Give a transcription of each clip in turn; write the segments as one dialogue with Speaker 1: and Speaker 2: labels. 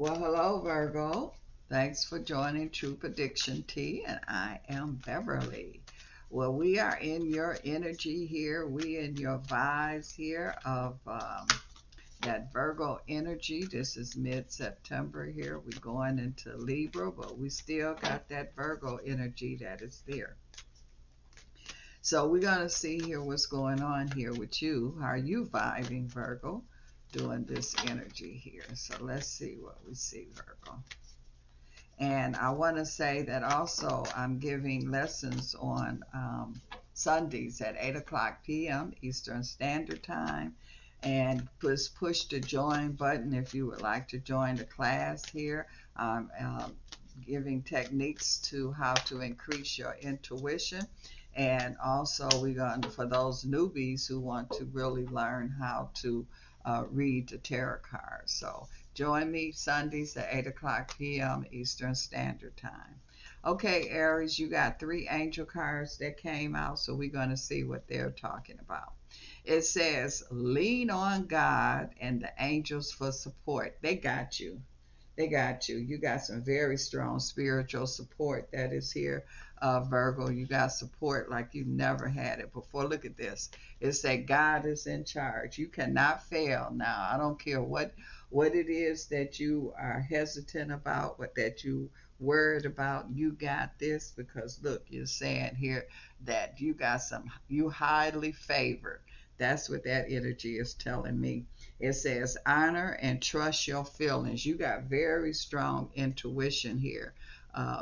Speaker 1: Well, hello, Virgo. Thanks for joining True Prediction Tea, and I am Beverly. Well, we are in your energy here. We in your vibes here of that Virgo energy. This is mid-September here. We're going into Libra, but we still got that Virgo energy that is there. So we're going to see here what's going on here with you. How are you vibing, Virgo, doing this energy here? So let's see what we see, Virgo. And I want to say that also I'm giving lessons on Sundays at 8 o'clock p.m. Eastern Standard Time. And push the join button if you would like to join the class here. Giving techniques to how to increase your intuition. And also, we're going to, for those newbies who want to really learn how to read the tarot cards. So join me Sundays at 8 o'clock p.m. Eastern Standard Time. Okay, Aries, you got three angel cards that came out, so we're going to see what they're talking about. It says, lean on God and the angels for support. They got you. They got you. You got some very strong spiritual support that is here, Virgo. You got support like you never had it before. Look at this. It said God is in charge. You cannot fail now. I don't care what it is that you are hesitant about, what that you worried about. You got this because look, you're saying here that you highly favored. That's what that energy is telling me. It says honor and trust your feelings. You got very strong intuition here,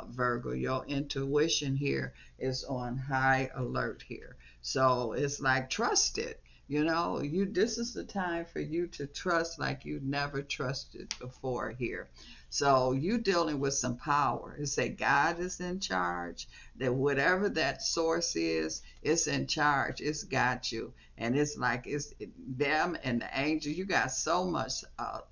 Speaker 1: Virgo. Your intuition here is on high alert here. So it's like trust it. This is the time for you to trust like you never trusted before here. So you dealing with some power. It say God is in charge. That whatever that source is, it's in charge. It's got you, and it's like it's them and the angels. You got so much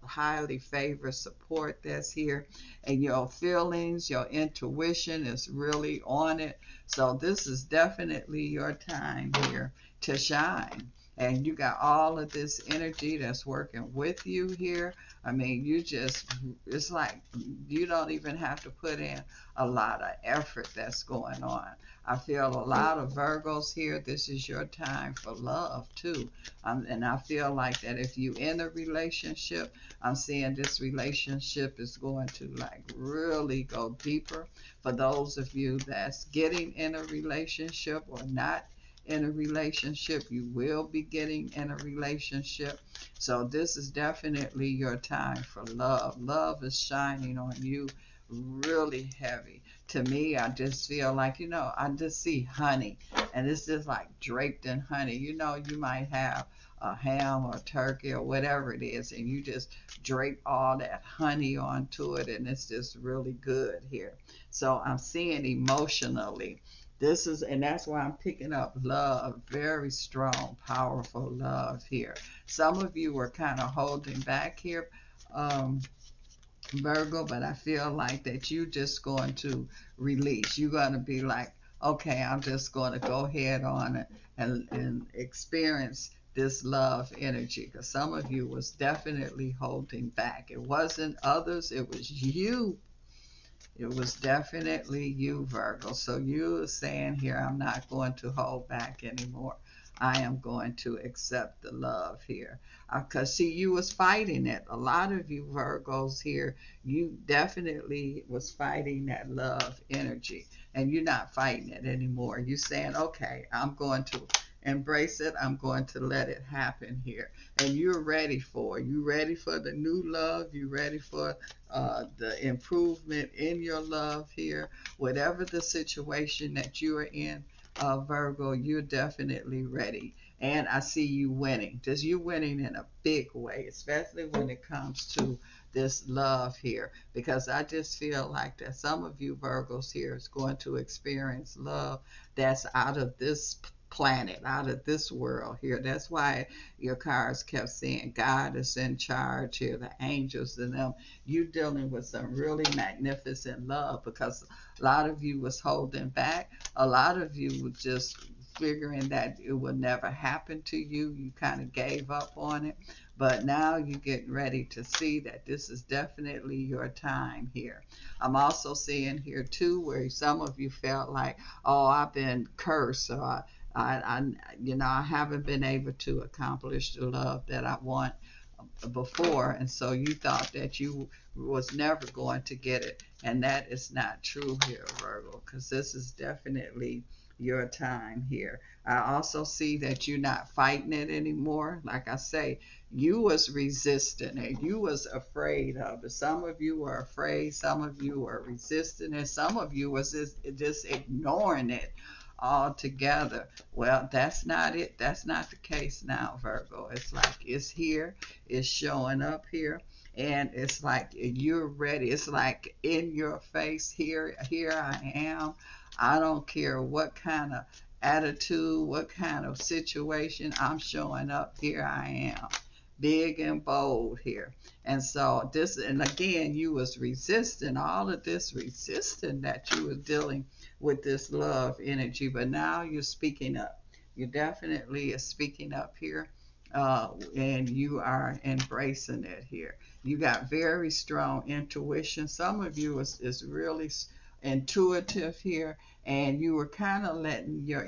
Speaker 1: highly favored support that's here, and your feelings, your intuition is really on it. So this is definitely your time here to shine. And you got all of this energy that's working with you here. I mean, it's like you don't even have to put in a lot of effort that's going on. I feel a lot of Virgos here. This is your time for love too. And I feel like that if you in a relationship, I'm seeing this relationship is going to like really go deeper. For those of you that's getting in a relationship or not in a relationship, you will be getting in a relationship. So this is definitely your time for love. Love is shining on you really heavy. To me, I just feel like, I just see honey, and it's just like draped in honey. You might have a ham or turkey or whatever it is, and you just drape all that honey onto it, and it's just really good here. So I'm seeing emotionally. And that's why I'm picking up love, very strong, powerful love here. Some of you were kind of holding back here, um, Virgo, but I feel like that you just going to release. You're going to be like, okay, I'm just going to go ahead on it and experience this love energy, because some of you was definitely holding back. It wasn't others, it was you. It was definitely you, Virgo. So you are saying here, I'm not going to hold back anymore. I am going to accept the love here. Because, see, you was fighting it. A lot of you Virgos here, you definitely was fighting that love energy. And you're not fighting it anymore. You're saying, okay, I'm going to embrace it. I'm going to let it happen here. And you're ready for it. You ready for the new love. You ready for the improvement in your love here. Whatever the situation that you are in, Virgo, you're definitely ready. And I see you winning. Just you winning in a big way, especially when it comes to this love here. Because I just feel like that some of you Virgos here is going to experience love that's out of this planet, out of this world here. That's why your cards kept saying God is in charge here, the angels and them. You dealing with some really magnificent love, because a lot of you was holding back. A lot of you was just figuring that it would never happen to you. You kind of gave up on it. but now you're getting ready to see that this is definitely your time here. I'm also seeing here too where some of you felt like, oh, I've been cursed, or I I haven't been able to accomplish the love that I want before, and so you thought that you was never going to get it, and that is not true here, Virgo, because this is definitely your time here. I also see that you're not fighting it anymore. Like I say, you was resisting it, you was afraid of it. Some of you were afraid, some of you were resisting it, some of you was just ignoring it altogether. Well, that's not it. That's not the case now, Virgo. It's like it's here, it's showing up here, and it's like you're ready. It's like in your face. Here I am. I don't care what kind of attitude, what kind of situation, I'm showing up. Here I am, big and bold here. And so this, and again, you was resisting all of this, resisting that you was dealing with this love energy, but now you're speaking up. You definitely are speaking up here, and you are embracing it here. You got very strong intuition. Some of you is really intuitive here, and you were kind of letting your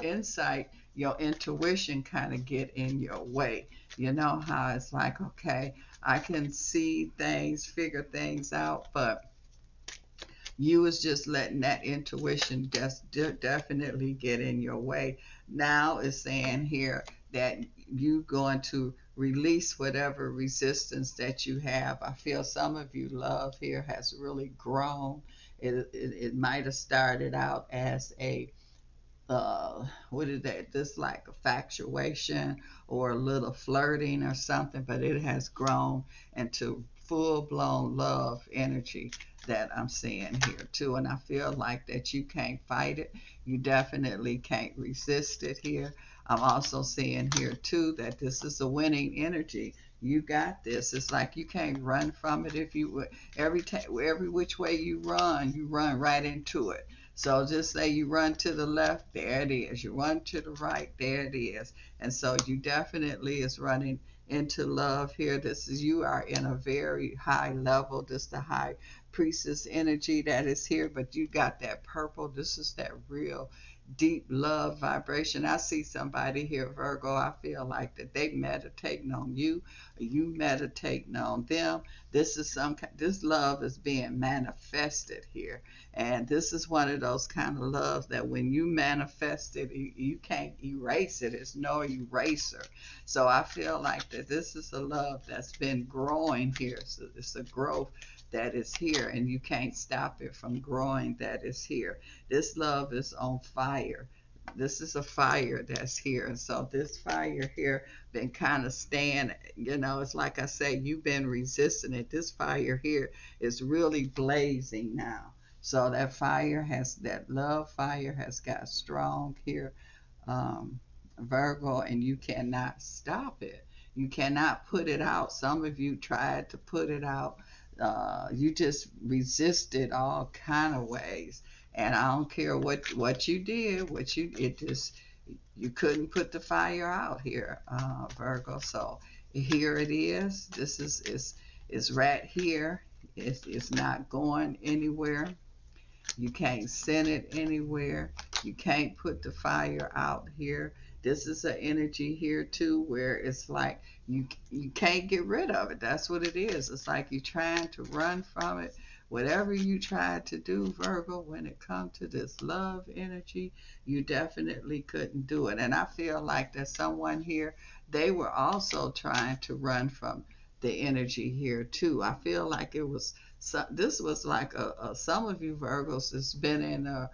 Speaker 1: insight, your intuition kind of get in your way. You know how it's like, okay, I can see things, figure things out, but you was just letting that intuition just definitely get in your way. Now it's saying here that you going to release whatever resistance that you have. I feel some of you love here has really grown. It might have started out as a what is that? Just like a factuation or a little flirting or something, but it has grown into full blown love energy that I'm seeing here too. And I feel like that you can't fight it. You definitely can't resist it here. I'm also seeing here too that this is a winning energy. You got this. It's like you can't run from it. If you every which way you run right into it. So just say you run to the left, there it is. You run to the right, there it is. And so you definitely is running into love here. This is, you are in a very high level. This is the high priestess energy that is here, but you got that purple. This is that real deep love vibration. I see somebody here, Virgo. I feel like that they meditating on you, or you meditating on them. This is this love is being manifested here, and this is one of those kind of loves that when you manifest it, you can't erase it. It's no eraser. So I feel like that this is a love that's been growing here. So it's a growth that is here, and you can't stop it from growing. That is here. This love is on fire. This is a fire that's here. And so this fire here been kind of staying, it's like I say, you've been resisting it. This fire here is really blazing now. So that love fire has got strong here, um, Virgo, and you cannot stop it. You cannot put it out. Some of you tried to put it out. You just resisted all kind of ways, and I don't care what you did, it just, you couldn't put the fire out here, Virgo. So here it is. This is right here. It's not going anywhere. You can't send it anywhere. You can't put the fire out here. This is an energy here too where it's like you can't get rid of it. That's what it is. It's like you're trying to run from it. Whatever you try to do, Virgo, when it comes to this love energy, you definitely couldn't do it. And I feel like there's someone here, they were also trying to run from the energy here too. I feel like it was, so this was like some of you Virgos has been in a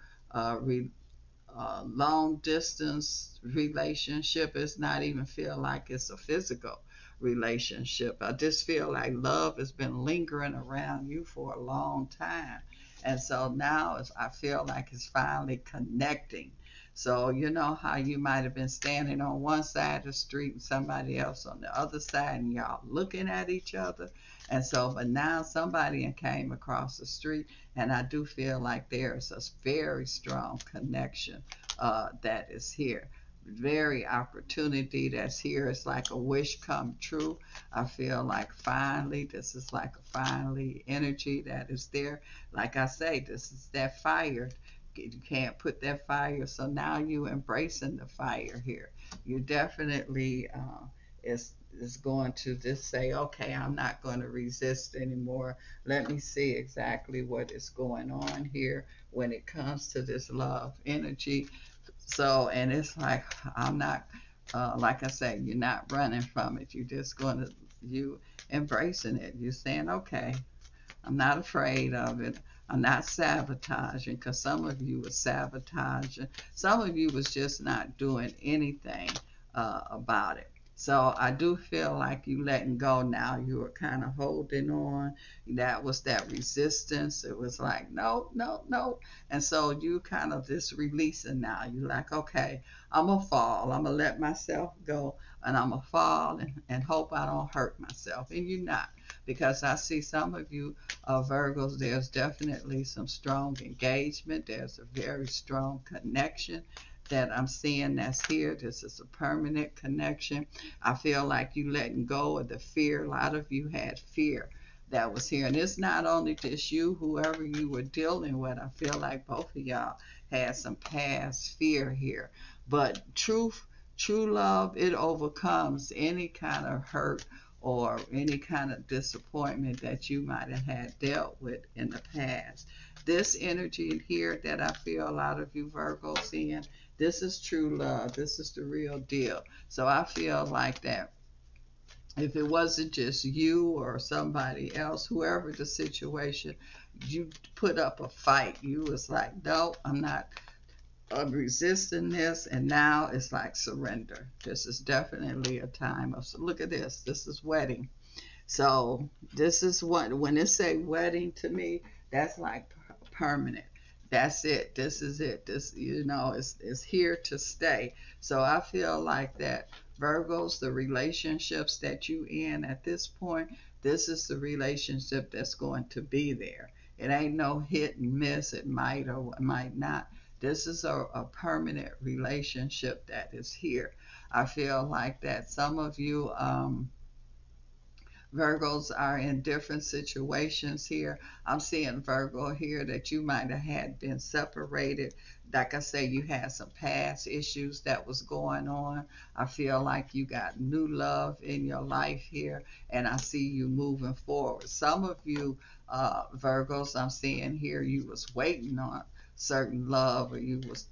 Speaker 1: long distance relationship. It's not even feel like it's a physical relationship. I just feel like love has been lingering around you for a long time. And so now I feel like it's finally connecting. So you know how you might have been standing on one side of the street and somebody else on the other side, and y'all looking at each other. And so, but now somebody came across the street, and I do feel like there is a very strong connection that is here. very opportunity that's here. It's like a wish come true. I feel like finally, this is like a finally energy that is there. Like I say, this is that fire. You can't put that fire. So now you embracing the fire here. You definitely is going to just say, okay, I'm not going to resist anymore. Let me see exactly what is going on here when it comes to this love energy. So, and it's like, I'm not, like I say, you're not running from it. You're just going to, you embracing it. You're saying, okay, I'm not afraid of it. I'm not sabotaging, because some of you was sabotaging. Some of you was just not doing anything about it. So I do feel like you letting go now. You were kind of holding on. That was that resistance. It was like, no, no, no. And so you kind of just releasing now. You like, okay, I'm going to fall. I'm going to let myself go, and I'm going to fall and hope I don't hurt myself. And you're not, because I see some of you Virgos, there's definitely some strong engagement. There's a very strong connection that I'm seeing that's here. This is a permanent connection. I feel like you letting go of the fear. A lot of you had fear that was here. And it's not only just you, whoever you were dealing with. I feel like both of y'all had some past fear here. But true love, it overcomes any kind of hurt or any kind of disappointment that you might have had dealt with in the past. This energy in here that I feel a lot of you Virgos in, this is true love. This is the real deal. So I feel like that if it wasn't just you or somebody else, whoever the situation, you put up a fight. You was like, no, I'm not resisting this, and now it's like surrender. This is definitely a time of, so look at this. This is wedding. So this is what, when it say wedding to me, that's like permanent. That's it. This is it. This, is here to stay. So I feel like that Virgos, the relationships that you in at this point, this is the relationship that's going to be there. It ain't no hit and miss. It might or might not. This is a permanent relationship that is here. I feel like that some of you Virgos are in different situations here. I'm seeing Virgo here that you might have had been separated. Like I say, you had some past issues that was going on. I feel like you got new love in your life here, and I see you moving forward. Some of you Virgos I'm seeing here, you was waiting on certain love, or you was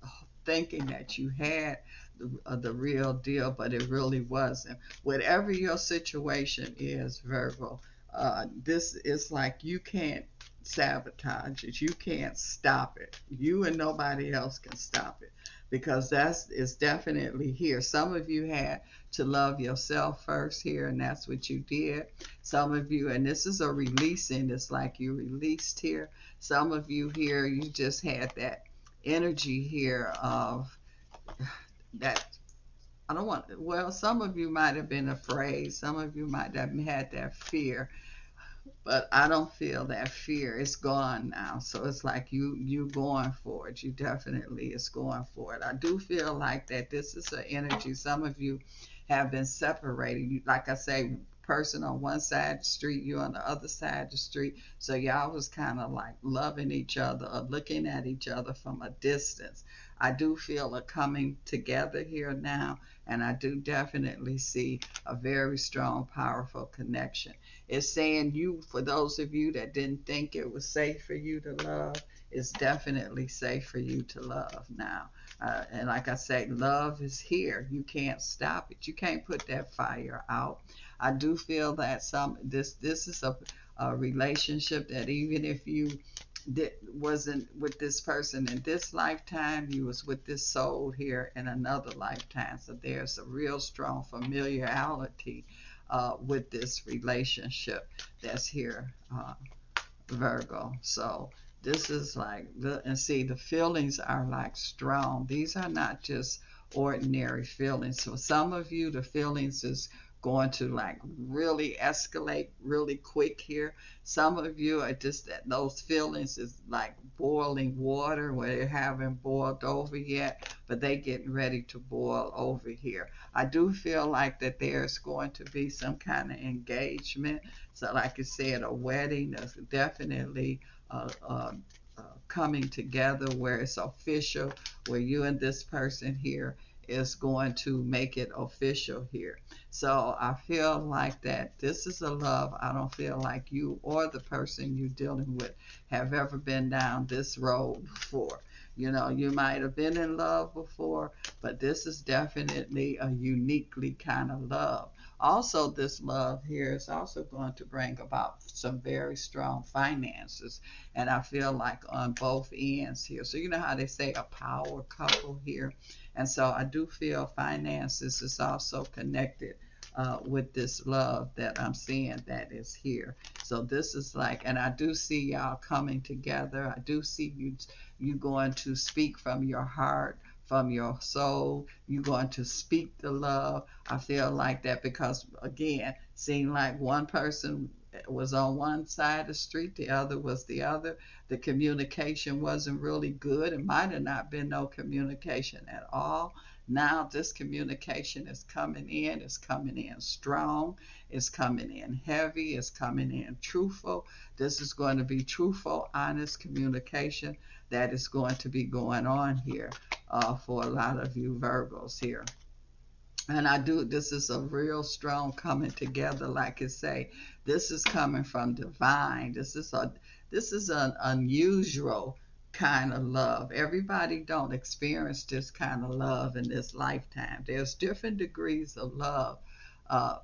Speaker 1: thinking that you had the real deal, but it really wasn't. Whatever your situation is, Virgo, this is like you can't sabotage it. You can't stop it. You and nobody else can stop it, because that's is definitely here. Some of you had to love yourself first here, and that's what you did. Some of you, and this is a releasing. It's like you released here. Some of you here, you just had that energy here of that. I don't want, well, some of you might have been afraid. Some of you might have had that fear, but I don't feel that fear. It's gone now. So it's like you going for it. You definitely is going for it. I do feel like that this is an energy. Some of you have been separated. Like I say, person on one side of the street, you on the other side of the street. So y'all was kind of like loving each other or looking at each other from a distance. I do feel a coming together here now, and I do definitely see a very strong, powerful connection. It's saying you, for those of you that didn't think it was safe for you to love, it's definitely safe for you to love now. And like I say, love is here. You can't stop it. You can't put that fire out. I do feel that this is a relationship that even if you wasn't with this person in this lifetime, you was with this soul here in another lifetime. So there's a real strong familiarity with this relationship that's here, Virgo. So this is like and see, the feelings are like strong. These are not just ordinary feelings. So some of you, the feelings is going to like really escalate really quick here. Some of you are just that those feelings is like boiling water where they haven't boiled over yet, but they getting ready to boil over here. I do feel like that there's going to be some kind of engagement. So like I said, a wedding is definitely uh, uh, coming together where it's official, where you and this person here is going to make it official here. So I feel like that this is a love. I don't feel like you or the person you're dealing with have ever been down this road before. You know, you might have been in love before, but this is definitely a uniquely kind of love. Also, this love here is also going to bring about some very strong finances. And I feel like on both ends here. So, you know how they say a power couple here? And so I do feel finances is also connected with this love that I'm seeing that is here. So this is like, and I do see y'all coming together. I do see you going to speak from your heart, from your soul. You're going to speak the love. I feel like that because again, seeing like one person was on one side of the street, the other was the other. The communication wasn't really good. It might have not been no communication at all. Now this communication is coming in, it's coming in strong, it's coming in heavy, it's coming in truthful. This is going to be truthful, honest communication that is going to be going on here for a lot of you Virgos here. And I do, this is a real strong coming together. Like I say, this is coming from divine. This is an unusual kind of love. Everybody don't experience this kind of love in this lifetime. There's different degrees of love,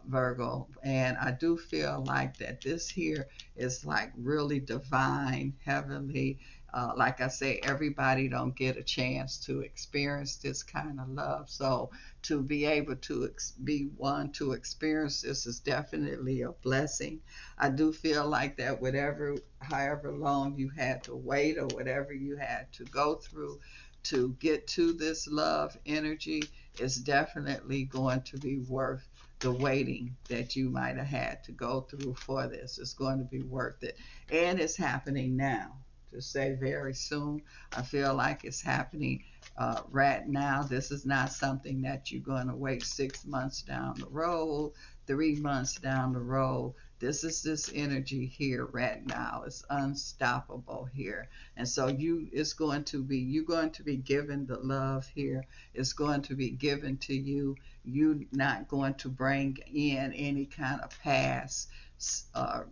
Speaker 1: Virgo, and I do feel like that this here is like really divine, heavenly. Like I say, everybody don't get a chance to experience this kind of love. So to be able to be one to experience this is definitely a blessing. I do feel like that whatever, however long you had to wait or whatever you had to go through to get to this love energy is definitely going to be worth the waiting that you might have had to go through for this. It's going to be worth it. And it's happening now. To say very soon, I feel like it's happening right now. This is not something that you're going to wait 6 months down the road, 3 months down the road. This is this energy here right now. It's unstoppable here. And so you're going to be given the love here. It's going to be given to you. You're not going to bring in any kind of past uh,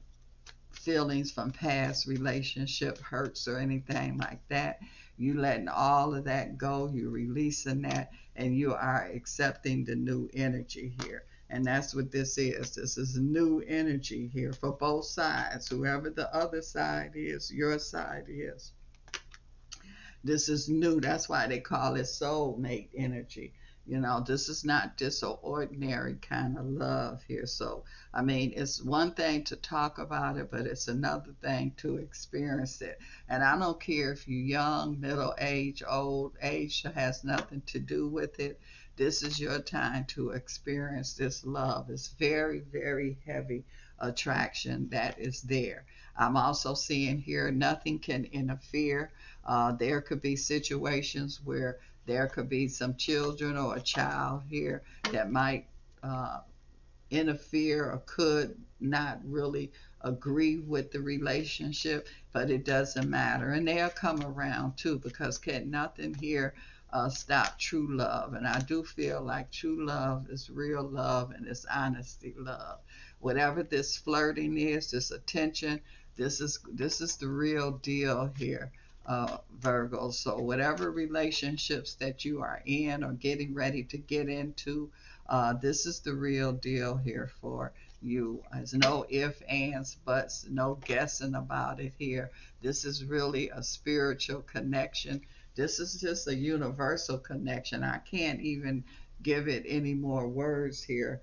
Speaker 1: feelings from past relationship hurts or anything like that. You letting all of that go, you releasing that, and you are accepting the new energy here. And that's what this is. This is new energy here for both sides. Whoever the other side is, your side is. This is new. That's why they call it soulmate energy. You know, this is not just an ordinary kind of love here. So, I mean, it's one thing to talk about it, but it's another thing to experience it. And I don't care if you're young, middle age, old age, it has nothing to do with it. This is your time to experience this love. It's very, very heavy attraction that is there. I'm also seeing here nothing can interfere. There could be situations where there could be some children or a child here that might uh, interfere or could not really agree with the relationship, but it doesn't matter. And they'll come around too because can nothing here stop true love. And I do feel like true love is real love and it's honesty love. Whatever this flirting is, this attention, this is the real deal here. Virgo. So whatever relationships that you are in or getting ready to get into, this is the real deal here for you. There's no ifs, ands, buts, no guessing about it here. This is really a spiritual connection. This is just a universal connection. I can't even give it any more words here,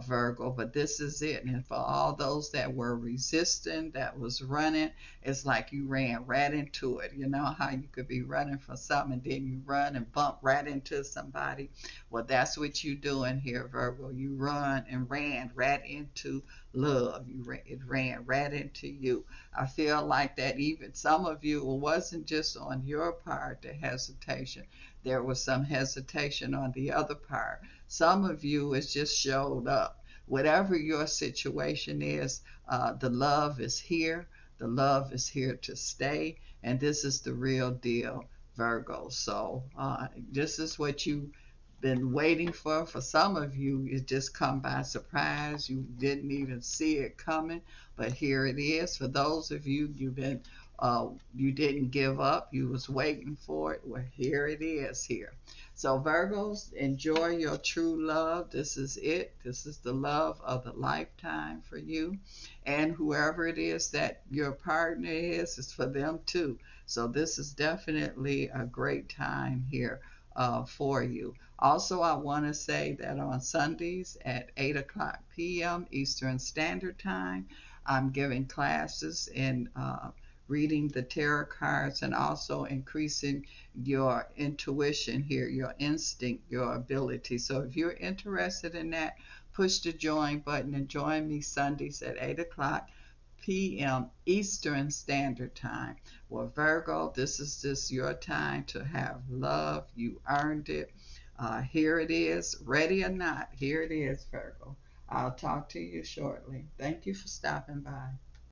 Speaker 1: Virgo, but this is it. And for all those that were resistant, that was running, it's like you ran right into it. You know how you could be running for something and then you run and bump right into somebody? Well, that's what you doing here, Virgo. You run and ran right into love. It ran right into you. I feel like that even some of you, it wasn't just on your part, the hesitation. There was some hesitation on the other part. Some of you has just showed up. Whatever your situation is, the love is here. The love is here to stay, and this is the real deal, Virgo. So this is what you've been waiting for. For some of you, it just come by surprise. You didn't even see it coming, but here it is. For those of you, you didn't give up. You was waiting for it. Well, here it is here. So Virgos, enjoy your true love. This is it. This is the love of the lifetime for you. And whoever it is that your partner is for them too. So this is definitely a great time here for you. Also, I want to say that on Sundays at 8 o'clock p.m. Eastern Standard Time, I'm giving classes in reading the tarot cards and also increasing your intuition here, your instinct, your ability. So if you're interested in that, push the join button and join me Sundays at 8 o'clock p.m. Eastern Standard Time. Well, Virgo, this is just your time to have love. You earned it. Here it is. Ready or not, here it is, Virgo. I'll talk to you shortly. Thank you for stopping by.